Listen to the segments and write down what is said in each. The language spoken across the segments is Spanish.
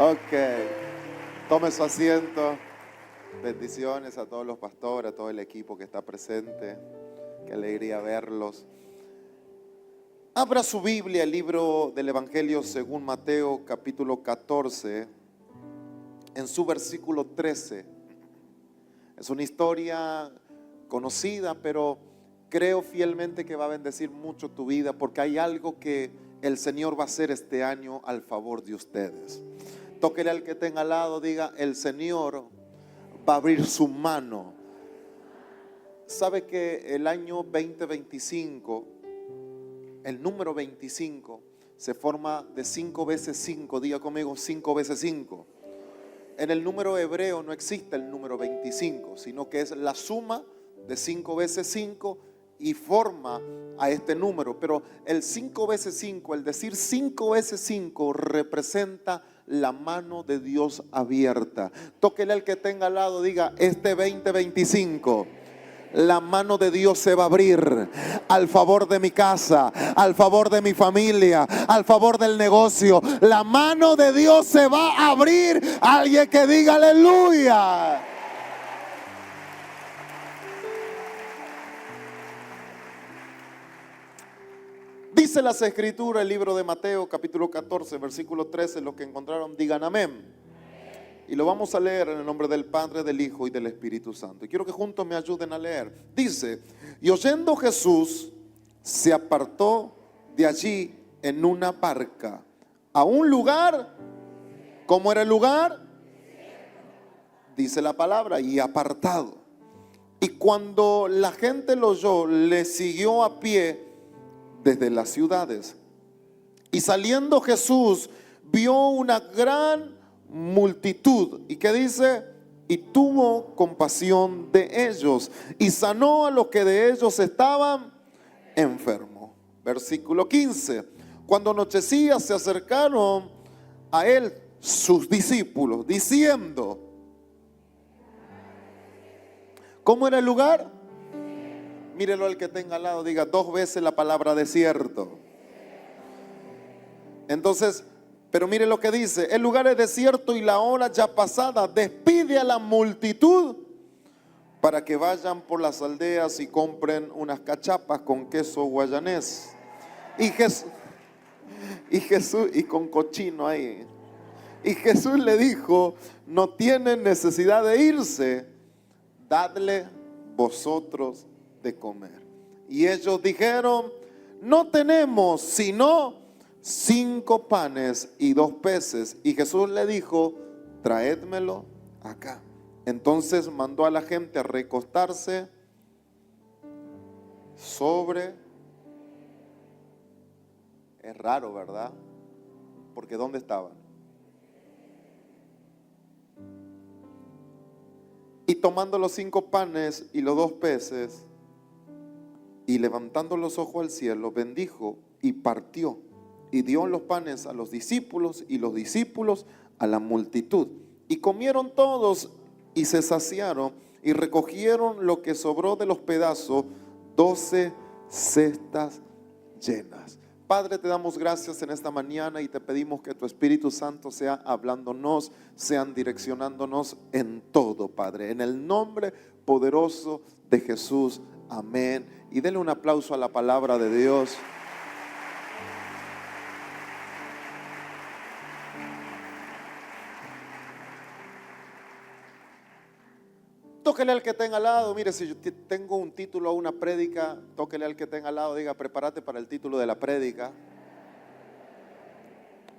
Ok, tome su asiento. Bendiciones a todos los pastores, a todo el equipo que está presente. Qué alegría verlos. Abra su Biblia, el libro del Evangelio según Mateo, capítulo 14, en su versículo 13. Es una historia conocida, pero creo fielmente que va a bendecir mucho tu vida, porque hay algo que el Señor va a hacer este año al favor de ustedes. Tóquele al que tenga al lado, diga: el Señor va a abrir su mano. ¿Sabe que el año 2025, el número 25, se forma de 5 veces 5? Diga conmigo: 5 veces 5. En el número hebreo no existe el número 25, sino que es la suma de 5 veces 5 y forma a este número. Pero el 5 veces 5, el decir 5 veces 5, representa la mano de Dios abierta. Tóquele al que tenga al lado, diga: este 2025 la mano de Dios se va a abrir al favor de mi casa, al favor de mi familia, al favor del negocio. La mano de Dios se va a abrir. Alguien que diga aleluya. Dice las Escrituras, el libro de Mateo, capítulo 14, versículo 13. Los que encontraron, digan amén. Y lo vamos a leer en el nombre del Padre, del Hijo y del Espíritu Santo. Y quiero que juntos me ayuden a leer. Dice: y oyendo Jesús, se apartó de allí en una barca a un lugar. ¿Cómo era el lugar? Dice la palabra: y apartado. Y cuando la gente lo oyó, le siguió a pie desde las ciudades. Y saliendo Jesús, vio una gran multitud. ¿Y qué dice? Y tuvo compasión de ellos y sanó a los que de ellos estaban enfermos. Versículo 15. Cuando anochecía, se acercaron a él sus discípulos, diciendo: ¿cómo era el lugar? Mírelo al que tenga al lado, diga 2 veces la palabra desierto. Entonces, pero mire lo que dice: el lugar es desierto y la hora ya pasada. Despide a la multitud para que vayan por las aldeas y compren unas cachapas con queso guayanés. Y Jesús, y con cochino ahí. Y Jesús le dijo: no tienen necesidad de irse, dadle vosotros de comer. Y ellos dijeron: no tenemos sino 5 panes y 2 peces. Y Jesús le dijo: traédmelo acá. Entonces mandó a la gente a recostarse sobre. Es raro, ¿verdad? Porque ¿dónde estaban? Y tomando los 5 panes y los 2 peces, y levantando los ojos al cielo, bendijo y partió. Y dio los panes a los discípulos y los discípulos a la multitud. Y comieron todos y se saciaron y recogieron lo que sobró de los pedazos, 12 cestas llenas. Padre, te damos gracias en esta mañana y te pedimos que tu Espíritu Santo sea hablándonos, sean direccionándonos en todo, Padre. En el nombre poderoso de Jesús, amén. Y denle un aplauso a la palabra de Dios. Tóquele al que tenga al lado. Mire, si yo tengo un título o una prédica, tóquele al que tenga al lado, diga: prepárate para el título de la prédica.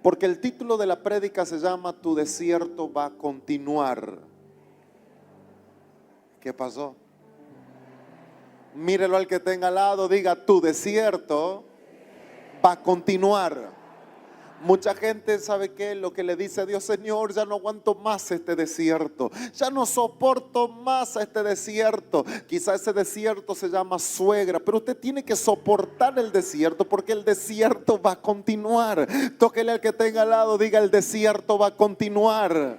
Porque el título de la prédica se llama: tu desierto va a continuar. ¿Qué pasó? Mírelo al que tenga al lado, diga: tu desierto va a continuar. Mucha gente, ¿sabe qué? Lo que le dice a Dios: Señor, ya no aguanto más este desierto, ya no soporto más a este desierto. Quizá ese desierto se llama suegra, pero usted tiene que soportar el desierto, porque el desierto va a continuar. Tóquele al que tenga al lado, diga: el desierto va a continuar.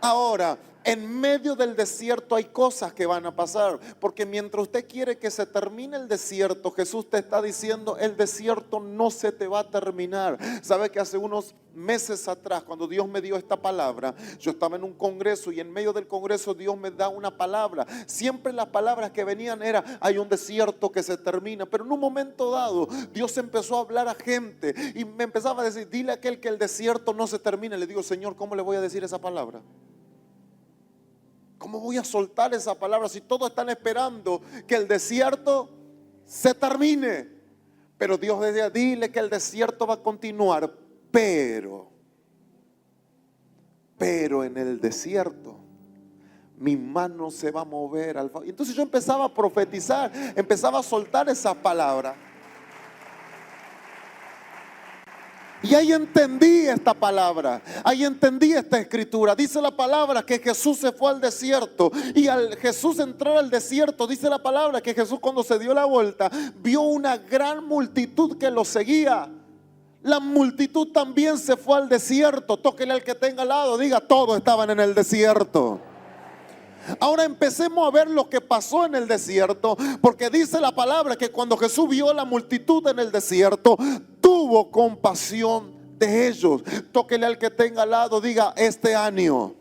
Ahora, En medio del desierto hay cosas que van a pasar, porque mientras usted quiere que se termine el desierto, Jesús te está diciendo, el desierto no se te va a terminar. Sabe que hace unos meses atrás, cuando Dios me dio esta palabra, yo estaba en un congreso y en medio del congreso Dios me da una palabra. Siempre las palabras que venían era, hay un desierto que se termina, pero en un momento dado Dios empezó a hablar a gente y me empezaba a decir, dile a aquel que el desierto no se termine. Le digo, Señor, ¿cómo le voy a decir esa palabra? ¿Cómo voy a soltar esa palabra si todos están esperando que el desierto se termine? Pero Dios decía, dile que el desierto va a continuar, pero en el desierto mi mano se va a mover. Y entonces yo empezaba a profetizar, empezaba a soltar esa palabra. Y ahí entendí esta palabra, ahí entendí esta escritura. Dice la palabra que Jesús se fue al desierto y al Jesús entrar al desierto, dice la palabra que Jesús cuando se dio la vuelta vio una gran multitud que lo seguía. La multitud también se fue al desierto. Tóquele al que tenga al lado, diga, todos estaban en el desierto. Ahora empecemos a ver lo que pasó en el desierto, porque dice la palabra que cuando Jesús vio a la multitud en el desierto, tuvo compasión de ellos. Tóquele al que tenga al lado, diga, este año,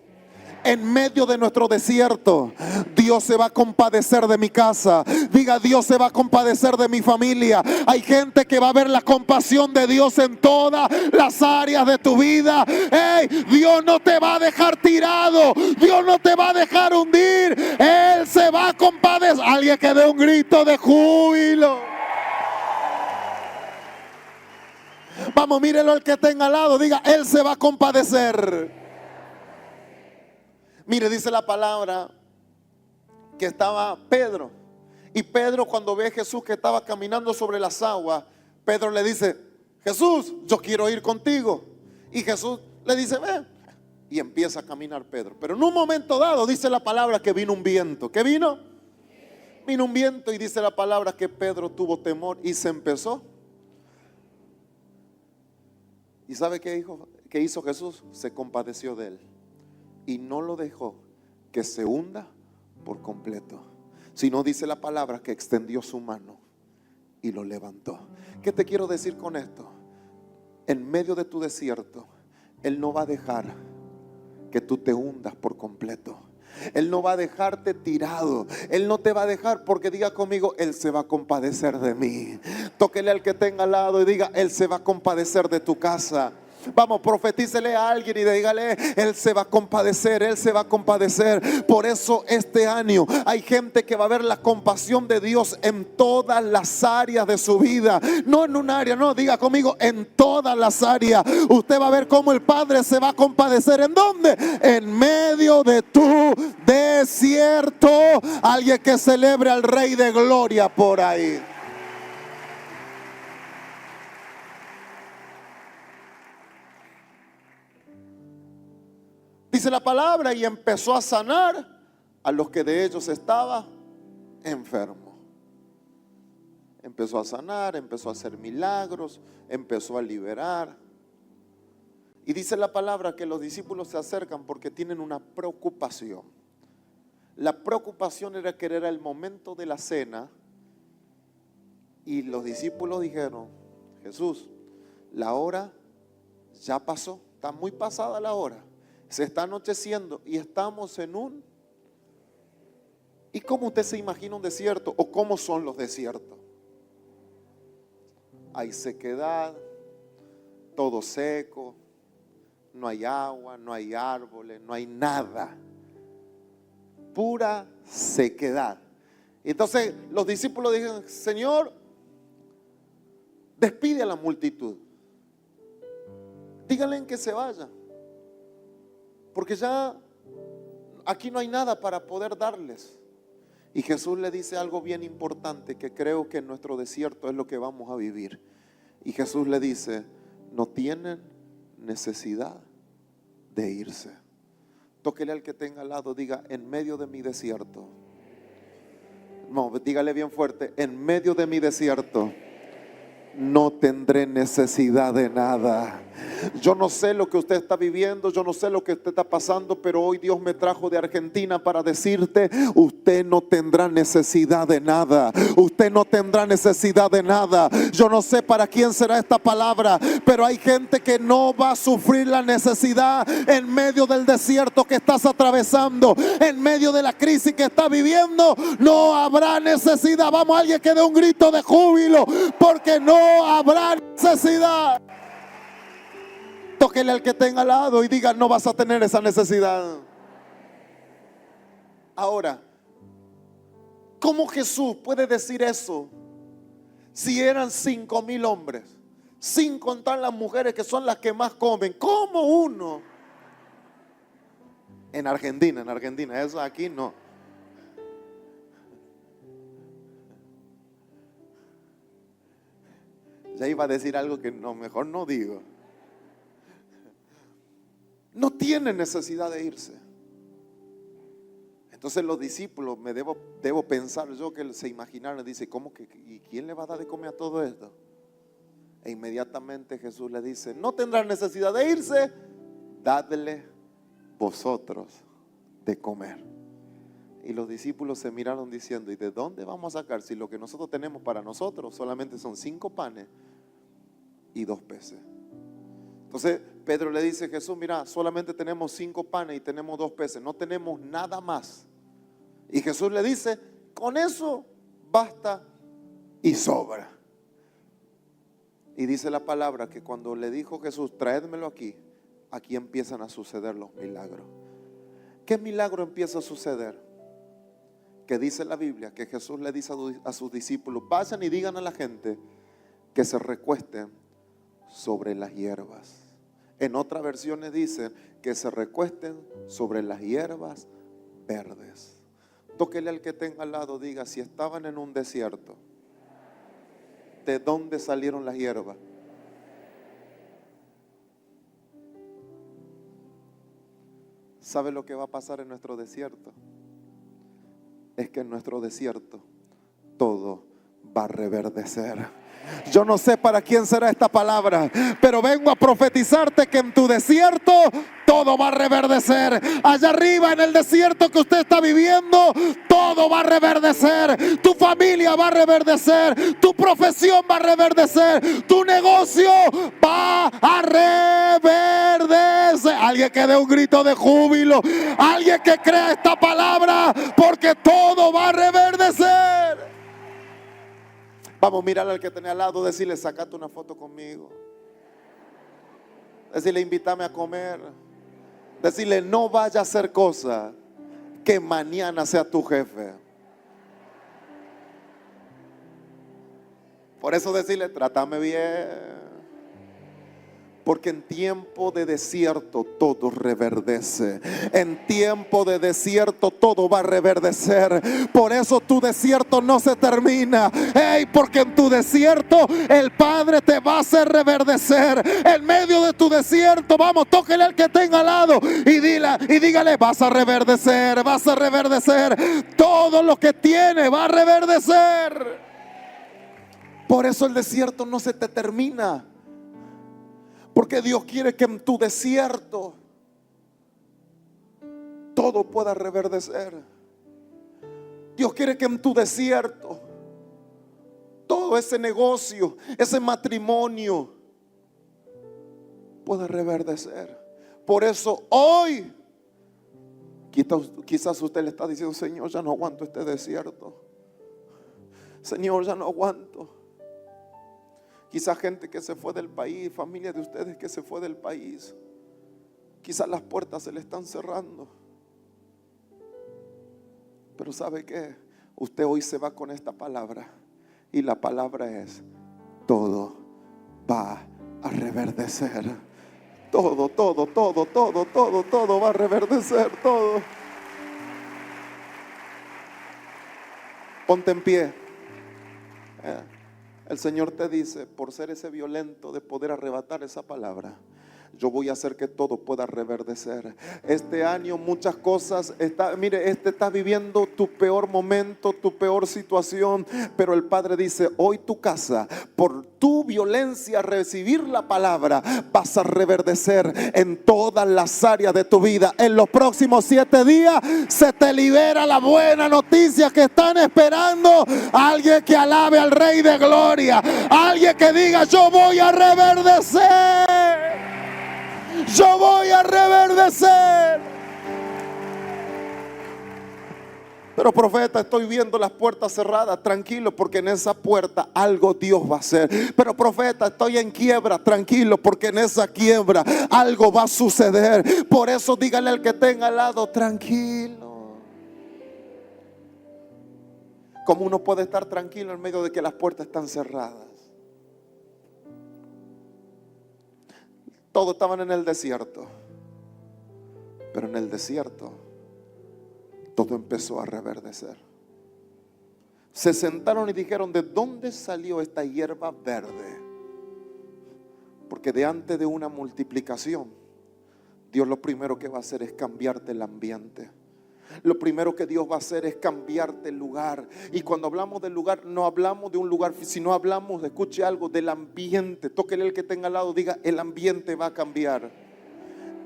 en medio de nuestro desierto, Dios se va a compadecer de mi casa. Diga, Dios se va a compadecer de mi familia. Hay gente que va a ver la compasión de Dios en todas las áreas de tu vida. Hey, Dios no te va a dejar tirado. Dios no te va a dejar hundir. Él se va a compadecer. Alguien que dé un grito de júbilo. Vamos, mírelo al que tenga al lado. Diga, Él se va a compadecer. Mire, dice la palabra que estaba Pedro. Y Pedro, cuando ve a Jesús que estaba caminando sobre las aguas, Pedro le dice, Jesús, yo quiero ir contigo. Y Jesús le dice, ven. Y empieza a caminar Pedro. Pero en un momento dado dice la palabra que vino un viento. ¿Qué vino? Vino un viento y dice la palabra que Pedro tuvo temor y se empezó. ¿Y sabe qué hizo Jesús? Se compadeció de él. Y no lo dejó que se hunda por completo, sino dice la palabra que extendió su mano y lo levantó. ¿Qué te quiero decir con esto? En medio de tu desierto, Él no va a dejar que tú te hundas por completo. Él no va a dejarte tirado. Él no te va a dejar, porque diga conmigo, Él se va a compadecer de mí. Tóquele al que tenga al lado y diga, Él se va a compadecer de tu casa. Vamos, profetícele a alguien y dígale, Él se va a compadecer, Él se va a compadecer. Por eso este año hay gente que va a ver la compasión de Dios en todas las áreas de su vida. No en un área, no, diga conmigo, en todas las áreas. Usted va a ver cómo el Padre se va a compadecer. ¿En dónde? En medio de tu desierto. Alguien que celebre al Rey de Gloria por ahí. Dice la palabra, y empezó a sanar a los que de ellos estaba enfermo. Empezó a sanar, empezó a hacer milagros, empezó a liberar. Y dice la palabra que los discípulos se acercan porque tienen una preocupación. La preocupación era que era el momento de la cena. Y los discípulos dijeron, Jesús, la hora ya pasó, está muy pasada la hora. Se está anocheciendo y estamos en un... ¿Y cómo usted se imagina un desierto? ¿O cómo son los desiertos? Hay sequedad, todo seco, no hay agua, no hay árboles, no hay nada. Pura sequedad. Entonces los discípulos dijeron, Señor, despide a la multitud. Díganle que se vaya. Porque ya aquí no hay nada para poder darles. Y Jesús le dice algo bien importante que creo que en nuestro desierto es lo que vamos a vivir. Y Jesús le dice, no tienen necesidad de irse. Tóquele al que tenga al lado, diga, en medio de mi desierto. No, dígale bien fuerte, en medio de mi desierto no tendré necesidad de nada. Yo no sé lo que usted está viviendo, yo no sé lo que usted está pasando, pero hoy Dios me trajo de Argentina para decirte: usted no tendrá necesidad de nada. Usted no tendrá necesidad de nada. Yo no sé para quién será esta palabra, pero hay gente que no va a sufrir la necesidad en medio del desierto que estás atravesando, en medio de la crisis que estás viviendo. No habrá necesidad. Vamos, alguien que dé un grito de júbilo, porque no habrá necesidad. Tóquele al que tenga al lado y diga: no vas a tener esa necesidad. Ahora, ¿cómo Jesús puede decir eso si eran 5,000 hombres, sin contar las mujeres que son las que más comen? ¿Cómo uno? En Argentina, eso aquí no. Ya iba a decir algo que no, mejor no digo. No tiene necesidad de irse. Entonces los discípulos, debo pensar yo que se imaginaron, dice: ¿cómo que? ¿Y quién le va a dar de comer a todo esto? E inmediatamente Jesús le dice: no tendrán necesidad de irse, dadle vosotros de comer. Y los discípulos se miraron diciendo: ¿y de dónde vamos a sacar si lo que nosotros tenemos para nosotros solamente son 5 panes y 2 peces? Entonces Pedro le dice: Jesús, mira, solamente tenemos 5 panes y tenemos 2 peces, no tenemos nada más. Y Jesús le dice: con eso basta y sobra. Y dice la palabra que cuando le dijo Jesús: traédmelo aquí, aquí empiezan a suceder los milagros. ¿Qué milagro empieza a suceder? Que dice la Biblia que Jesús le dice a sus discípulos: vayan y digan a la gente que se recuesten sobre las hierbas. En otras versiones dicen que se recuesten sobre las hierbas verdes. Tóquele al que tenga al lado, diga: si estaban en un desierto, ¿de dónde salieron las hierbas? ¿Sabe lo que va a pasar en nuestro desierto? Es que en nuestro desierto todo va a reverdecer. Yo no sé para quién será esta palabra, pero vengo a profetizarte que en tu desierto todo va a reverdecer. Allá arriba en el desierto que usted está viviendo, todo va a reverdecer. Tu familia va a reverdecer, tu profesión va a reverdecer, tu negocio va a reverdecer. Alguien que dé un grito de júbilo, alguien que crea esta palabra, porque todo va a reverdecer. Vamos a mirar al que tenía al lado, decirle: sacate una foto conmigo. Decirle: invítame a comer. Decirle: no vaya a hacer cosa que mañana sea tu jefe. Por eso decirle: trátame bien. Porque en tiempo de desierto todo reverdece. En tiempo de desierto todo va a reverdecer. Por eso tu desierto no se termina. Porque en tu desierto el Padre te va a hacer reverdecer. En medio de tu desierto, vamos, tóquele al que tenga al lado y dígale: vas a reverdecer, vas a reverdecer. Todo lo que tiene va a reverdecer. Por eso el desierto no se te termina. Porque Dios quiere que en tu desierto todo pueda reverdecer. Dios quiere que en tu desierto todo ese negocio, ese matrimonio pueda reverdecer. Por eso hoy quizás usted le está diciendo: Señor, ya no aguanto este desierto. Señor, ya no aguanto. Quizás gente que se fue del país, familia de ustedes que se fue del país. Quizás las puertas se le están cerrando. Pero ¿sabe qué? Usted hoy se va con esta palabra. Y la palabra es: todo va a reverdecer. Todo va a reverdecer, todo. Ponte en pie. El Señor te dice, por ser ese violento de poder arrebatar esa palabra, yo voy a hacer que todo pueda reverdecer. Este año muchas cosas, estás viviendo tu peor momento, tu peor situación, pero el Padre dice, hoy tu casa, por tu violencia recibir la palabra, vas a reverdecer en todas las áreas de tu vida. En los próximos 7 días se te libera la buena noticia que están esperando. Alguien que alabe al Rey de Gloria, alguien que diga, yo voy a reverdecer, yo voy a reverdecer. Pero profeta, estoy viendo las puertas cerradas. Tranquilo, porque en esa puerta algo Dios va a hacer. Pero profeta, estoy en quiebra. Tranquilo, porque en esa quiebra algo va a suceder. Por eso dígale al que tenga al lado, tranquilo. ¿Cómo uno puede estar tranquilo en medio de que las puertas están cerradas? Todos estaban en el desierto, pero en el desierto todo empezó a reverdecer. Se sentaron y dijeron, ¿de dónde salió esta hierba verde? Porque de antes de una multiplicación, Dios lo primero que va a hacer es cambiarte el ambiente. Lo primero que Dios va a hacer es cambiarte el lugar. Y cuando hablamos del lugar, no hablamos de un lugar, sino hablamos, escuche algo, del ambiente. Tóquele el que tenga al lado, diga, el ambiente va a cambiar.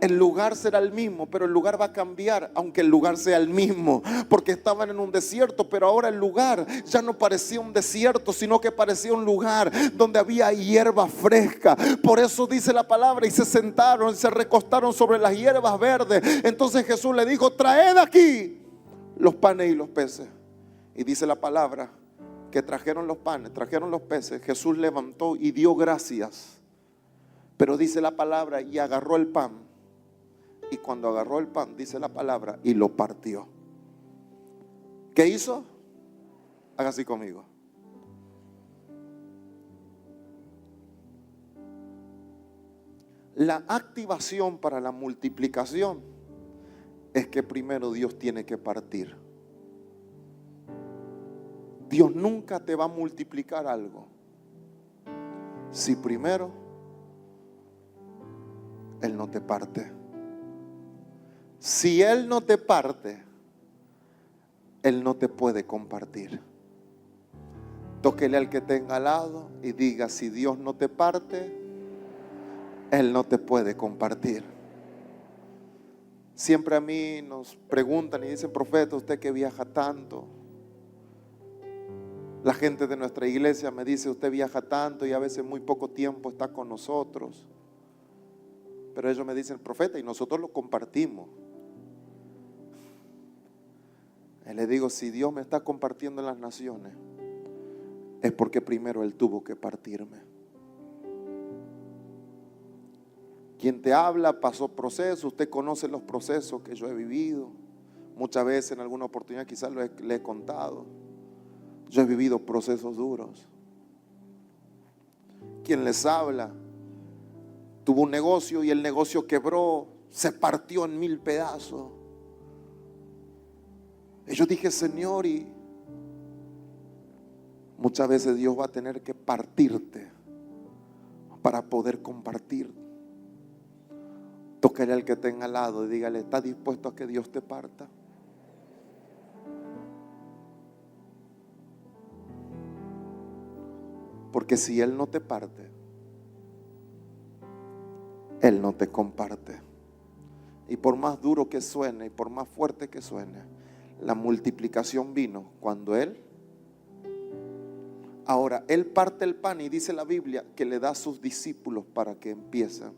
El lugar será el mismo, pero el lugar va a cambiar, aunque el lugar sea el mismo. Porque estaban en un desierto, pero ahora el lugar ya no parecía un desierto, sino que parecía un lugar donde había hierba fresca. Por eso dice la palabra, y se sentaron y se recostaron sobre las hierbas verdes. Entonces Jesús le dijo, traed aquí los panes y los peces. Y dice la palabra que trajeron los panes, trajeron los peces. Jesús levantó y dio gracias. Pero dice la palabra, y agarró el pan. Y cuando agarró el pan, dice la palabra, y lo partió. ¿Qué hizo? Haga así conmigo. La activación para la multiplicación es que primero Dios tiene que partir. Dios nunca te va a multiplicar algo si primero Él no te parte. Si Él no te parte, Él no te puede compartir. Tóquele al que tenga al lado y diga, si Dios no te parte, Él no te puede compartir. Siempre a mí nos preguntan y dicen, profeta, usted que viaja tanto. La gente de nuestra iglesia me dice, usted viaja tanto y a veces muy poco tiempo está con nosotros. Pero ellos me dicen, profeta, y nosotros lo compartimos. Y le digo, si Dios me está compartiendo en las naciones, es porque primero Él tuvo que partirme. Quien te habla pasó procesos, usted conoce los procesos que yo he vivido. Muchas veces en alguna oportunidad quizás le he contado. Yo he vivido procesos duros. Quien les habla tuvo un negocio y el negocio quebró, se partió en 1000 pedazos. Y yo dije, Señor, y muchas veces Dios va a tener que partirte para poder compartir. Tócale al que tenga al lado y dígale, ¿estás dispuesto a que Dios te parta? Porque si Él no te parte, Él no te comparte. Y por más duro que suene y por más fuerte que suene, la multiplicación vino cuando Él. Ahora, Él parte el pan y dice la Biblia que le da a sus discípulos para que empiecen.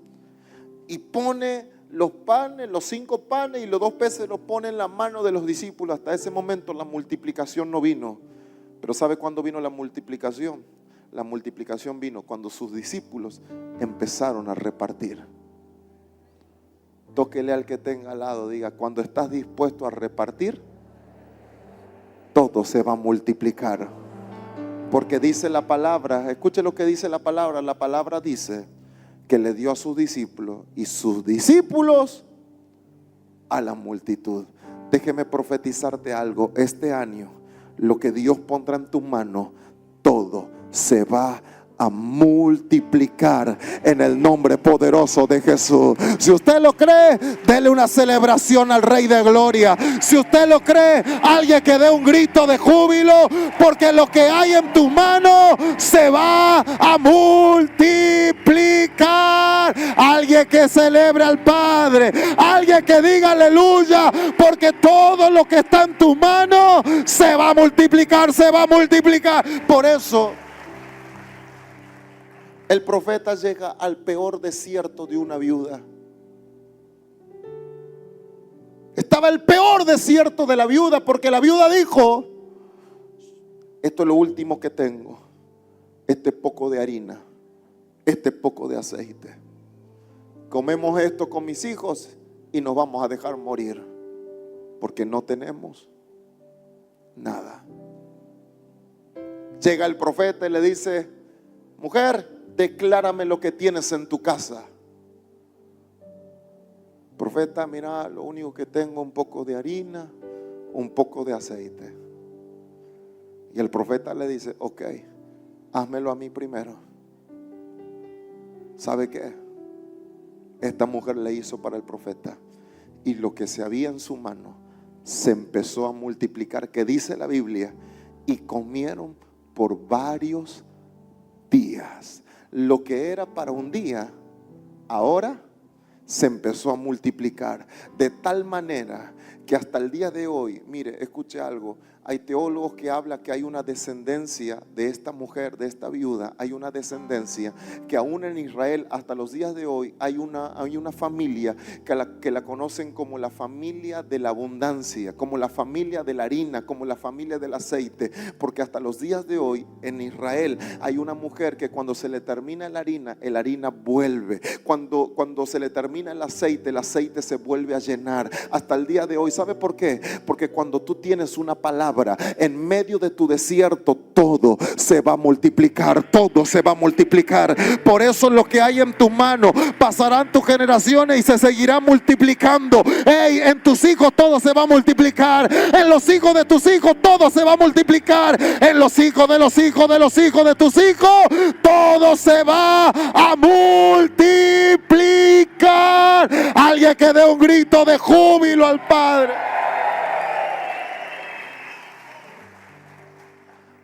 Y pone los panes, los 5 panes y los 2 peces los pone en la mano de los discípulos. Hasta ese momento la multiplicación no vino. Pero ¿sabe cuándo vino la multiplicación? La multiplicación vino cuando sus discípulos empezaron a repartir. Tóquele al que tenga al lado, diga, cuando estás dispuesto a repartir, todo se va a multiplicar. Porque dice la palabra, escuche lo que dice la palabra dice que le dio a sus discípulos y sus discípulos a la multitud. Déjeme profetizarte algo, este año lo que Dios pondrá en tu mano, todo se va a multiplicar en el nombre poderoso de Jesús. Si usted lo cree, dele una celebración al Rey de Gloria. Si usted lo cree, alguien que dé un grito de júbilo, porque lo que hay en tu mano se va a multiplicar. Alguien que celebre al Padre, alguien que diga aleluya, porque todo lo que está en tu mano se va a multiplicar, se va a multiplicar. Por eso el profeta llega al peor desierto de una viuda. Estaba el peor desierto de la viuda, porque la viuda dijo: esto es lo último que tengo, este poco de harina, este poco de aceite. Comemos esto con mis hijos y nos vamos a dejar morir, porque no tenemos nada. Llega el profeta y le dice: mujer, declárame lo que tienes en tu casa. Profeta, mira, lo único que tengo, un poco de harina, un poco de aceite. Y el profeta le dice: ok, házmelo a mí primero. ¿Sabe qué? Esta mujer le hizo para el profeta, y lo que se había en su mano se empezó a multiplicar, que dice la Biblia, y comieron por varios días. Lo que era para un día, ahora se empezó a multiplicar, de tal manera que hasta el día de hoy, mire, escuche algo, hay teólogos que hablan que hay una descendencia de esta mujer, de esta viuda, hay una descendencia que aún en Israel hasta los días de hoy hay una familia que la conocen como la familia de la abundancia, como la familia de la harina, como la familia del aceite, porque hasta los días de hoy en Israel hay una mujer que cuando se le termina la harina vuelve, cuando se le termina el aceite se vuelve a llenar, hasta el día de hoy. ¿Sabe por qué? Porque cuando tú tienes una palabra en medio de tu desierto, todo se va a multiplicar, todo se va a multiplicar. Por eso lo que hay en tu mano pasarán tus generaciones y se seguirá multiplicando. Hey, en tus hijos todo se va a multiplicar, en los hijos de tus hijos todo se va a multiplicar, en los hijos de los hijos de los hijos de tus hijos todo se va a multiplicar. Alguien que dé un grito de júbilo al Padre.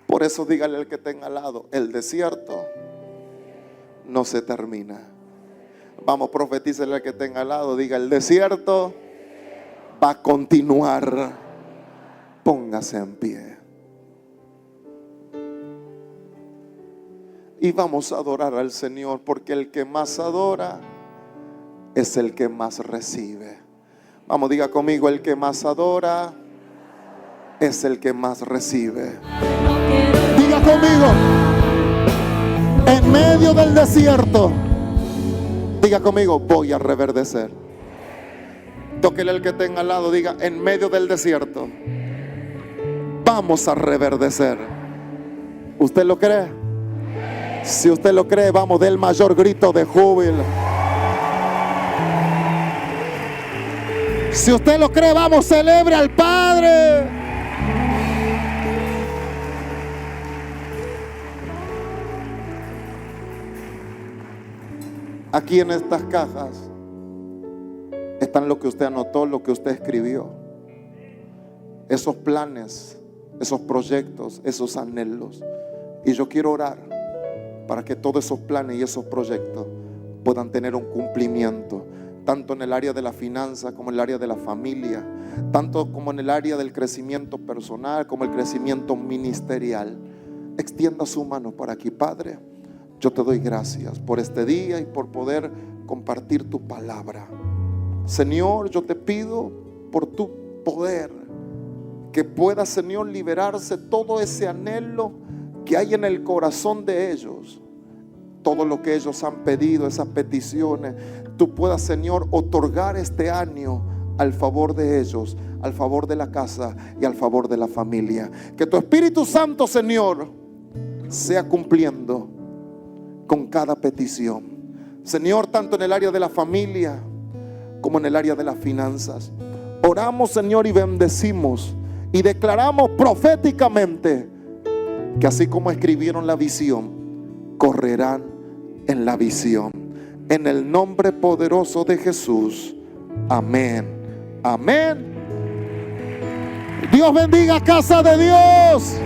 Por eso dígale al que tenga al lado: el desierto no se termina. Vamos, profetícele al que tenga al lado, diga: el desierto va a continuar. Póngase en pie y vamos a adorar al Señor, porque el que más adora es el que más recibe. Vamos, diga conmigo: el que más adora es el que más recibe. Diga conmigo: en medio del desierto, diga conmigo: voy a reverdecer. Tóquele al que tenga al lado, diga: en medio del desierto vamos a reverdecer. ¿Usted lo cree? Si usted lo cree, vamos, dé el mayor grito de júbilo. Si usted lo cree, vamos, celebre al Padre. Aquí en estas cajas están lo que usted anotó, lo que usted escribió, esos planes, esos proyectos, esos anhelos. Y yo quiero orar para que todos esos planes y esos proyectos puedan tener un cumplimiento, tanto en el área de la finanza como en el área de la familia, tanto como en el área del crecimiento personal como el crecimiento ministerial. Extienda su mano por aquí. Padre, yo te doy gracias por este día y por poder compartir tu palabra. Señor, yo te pido por tu poder que pueda, Señor, liberarse todo ese anhelo que hay en el corazón de ellos. Todo lo que ellos han pedido, esas peticiones, tú puedas, Señor, otorgar este año al favor de ellos, al favor de la casa y al favor de la familia. Que tu Espíritu Santo, Señor, sea cumpliendo con cada petición, Señor, tanto en el área de la familia como en el área de las finanzas. Oramos, Señor, y bendecimos y declaramos proféticamente que así como escribieron la visión, correrán en la visión. En el nombre poderoso de Jesús. Amén. Amén. Dios bendiga, casa de Dios.